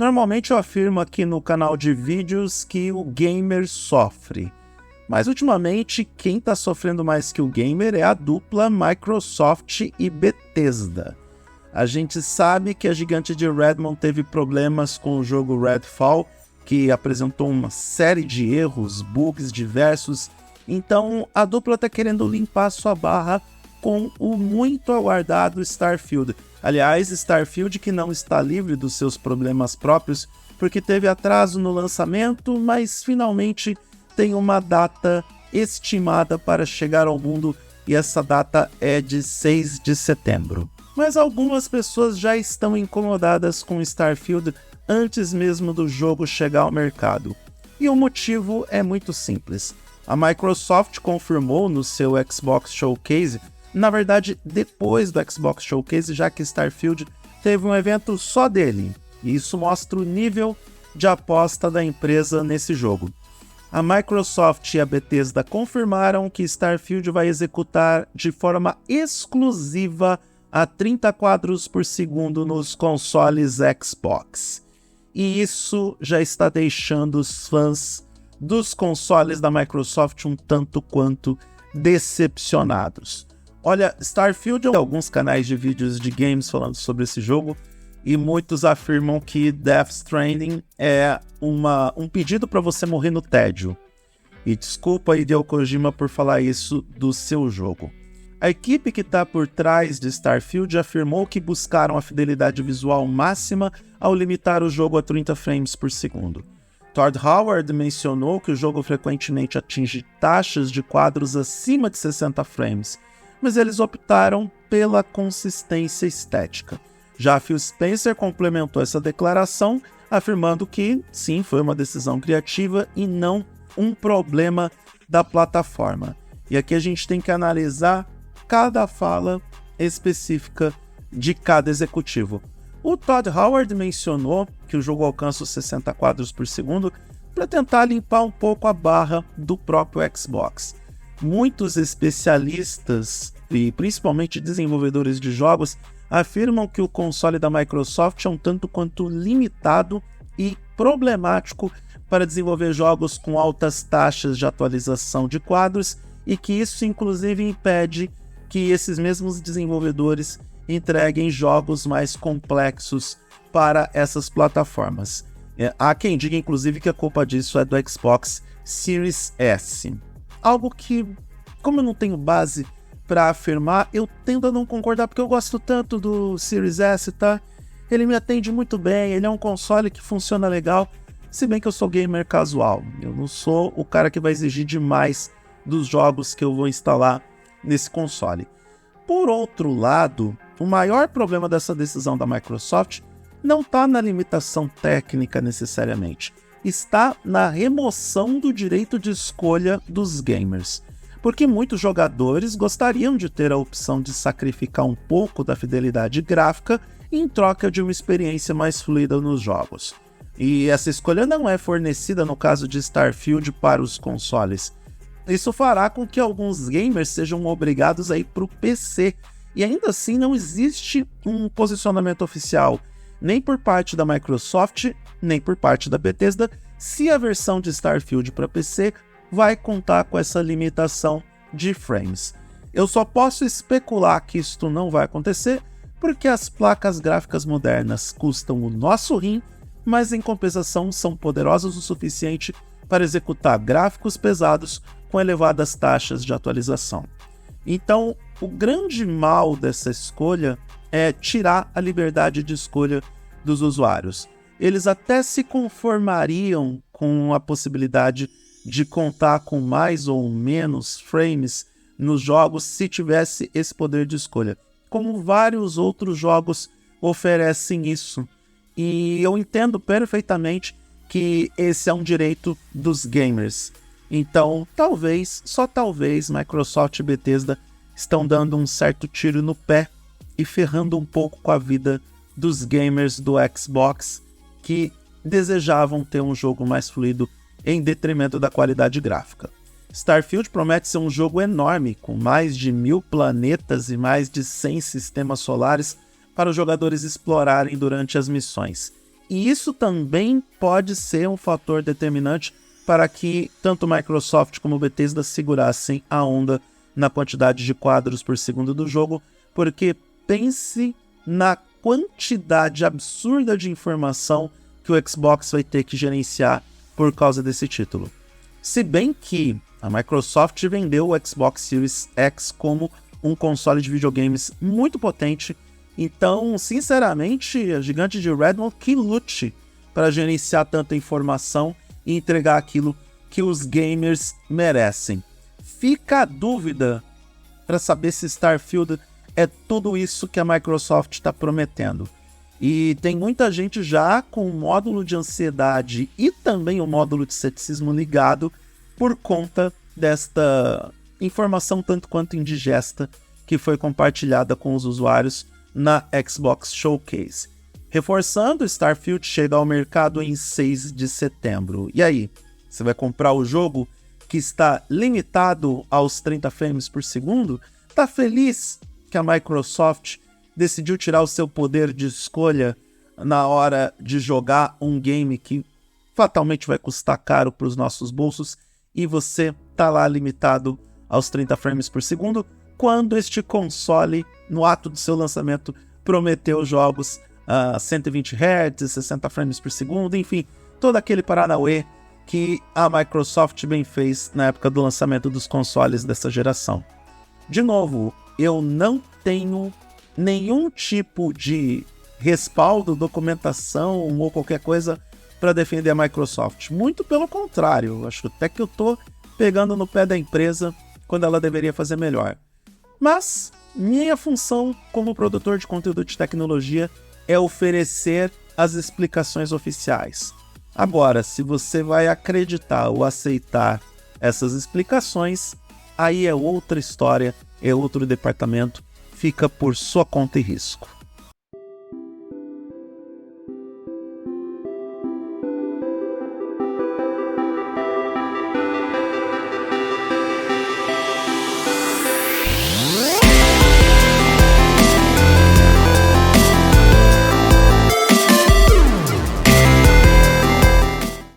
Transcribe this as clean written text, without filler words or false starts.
Normalmente eu afirmo aqui no canal de vídeos que o gamer sofre. Mas ultimamente quem está sofrendo mais que o gamer é a dupla Microsoft e Bethesda. A gente sabe que a gigante de Redmond teve problemas com o jogo Redfall, que apresentou uma série de erros, bugs diversos. Então a dupla está querendo limpar sua barra com o muito aguardado Starfield. Aliás, Starfield que não está livre dos seus problemas próprios, porque teve atraso no lançamento, mas finalmente tem uma data estimada para chegar ao mundo, e essa data é de 6 de setembro. Mas algumas pessoas já estão incomodadas com Starfield antes mesmo do jogo chegar ao mercado. E o motivo é muito simples. A Microsoft confirmou no seu Xbox Showcase, na verdade depois do Xbox Showcase, já que Starfield teve um evento só dele, e isso mostra o nível de aposta da empresa nesse jogo. A Microsoft e a Bethesda confirmaram que Starfield vai executar de forma exclusiva a 30 quadros por segundo nos consoles Xbox. E isso já está deixando os fãs dos consoles da Microsoft um tanto quanto decepcionados. Olha, Starfield, alguns canais de vídeos de games falando sobre esse jogo, e muitos afirmam que Death Stranding é um pedido para você morrer no tédio. E desculpa Hideo Kojima por falar isso do seu jogo. A equipe que está por trás de Starfield afirmou que buscaram a fidelidade visual máxima ao limitar o jogo a 30 frames por segundo. Todd Howard mencionou que o jogo frequentemente atinge taxas de quadros acima de 60 frames, mas eles optaram pela consistência estética. Já Phil Spencer complementou essa declaração, afirmando que, sim, foi uma decisão criativa e não um problema da plataforma. E aqui a gente tem que analisar cada fala específica de cada executivo. O Todd Howard mencionou que o jogo alcança os 60 quadros por segundo para tentar limpar um pouco a barra do próprio Xbox. Muitos especialistas e principalmente desenvolvedores de jogos afirmam que o console da Microsoft é um tanto quanto limitado e problemático para desenvolver jogos com altas taxas de atualização de quadros, e que isso inclusive impede que esses mesmos desenvolvedores entreguem jogos mais complexos para essas plataformas. Há quem diga inclusive que a culpa disso é do Xbox Series S. Algo que, como eu não tenho base para afirmar, eu tendo a não concordar, porque eu gosto tanto do Series S, tá? Ele me atende muito bem, ele é um console que funciona legal, se bem que eu sou gamer casual. Eu não sou o cara que vai exigir demais dos jogos que eu vou instalar nesse console. Por outro lado, o maior problema dessa decisão da Microsoft não está na limitação técnica necessariamente, está na remoção do direito de escolha dos gamers. Porque muitos jogadores gostariam de ter a opção de sacrificar um pouco da fidelidade gráfica em troca de uma experiência mais fluida nos jogos. E essa escolha não é fornecida no caso de Starfield para os consoles. Isso fará com que alguns gamers sejam obrigados a ir para o PC, e ainda assim não existe um posicionamento oficial, nem por parte da Microsoft, nem por parte da Bethesda, se a versão de Starfield para PC vai contar com essa limitação de frames. Eu só posso especular que isto não vai acontecer, porque as placas gráficas modernas custam o nosso rim, mas em compensação são poderosas o suficiente para executar gráficos pesados com elevadas taxas de atualização. Então, o grande mal dessa escolha é tirar a liberdade de escolha dos usuários. Eles até se conformariam com a possibilidade de contar com mais ou menos frames nos jogos se tivesse esse poder de escolha, como vários outros jogos oferecem isso. E eu entendo perfeitamente que esse é um direito dos gamers. Então, talvez, só talvez, Microsoft e Bethesda estão dando um certo tiro no pé e ferrando um pouco com a vida dos gamers do Xbox que desejavam ter um jogo mais fluido em detrimento da qualidade gráfica. Starfield promete ser um jogo enorme, com mais de 1000 planetas e mais de 100 sistemas solares para os jogadores explorarem durante as missões. E isso também pode ser um fator determinante para que tanto Microsoft como Bethesda segurassem a onda na quantidade de quadros por segundo do jogo, porque pense na quantidade absurda de informação que o Xbox vai ter que gerenciar por causa desse título. Se bem que a Microsoft vendeu o Xbox Series X como um console de videogames muito potente, então, sinceramente, a gigante de Redmond que lute para gerenciar tanta informação e entregar aquilo que os gamers merecem. Fica a dúvida para saber se Starfield é tudo isso que a Microsoft está prometendo. E tem muita gente já com o módulo de ansiedade e também o módulo de ceticismo ligado por conta desta informação tanto quanto indigesta que foi compartilhada com os usuários na Xbox Showcase. Reforçando, Starfield chega ao mercado em 6 de setembro. E aí, você vai comprar o jogo que está limitado aos 30 frames por segundo? Tá feliz que a Microsoft decidiu tirar o seu poder de escolha na hora de jogar um game que fatalmente vai custar caro para os nossos bolsos e você tá lá limitado aos 30 frames por segundo, quando este console, no ato do seu lançamento, prometeu jogos a 120 Hz, 60 frames por segundo, enfim, todo aquele paranauê que a Microsoft bem fez na época do lançamento dos consoles dessa geração. De novo, eu não tenho nenhum tipo de respaldo, documentação ou qualquer coisa para defender a Microsoft. Muito pelo contrário, acho até que eu estou pegando no pé da empresa quando ela deveria fazer melhor. Mas minha função como produtor de conteúdo de tecnologia é oferecer as explicações oficiais. Agora, se você vai acreditar ou aceitar essas explicações, aí é outra história, é outro departamento, fica por sua conta e risco.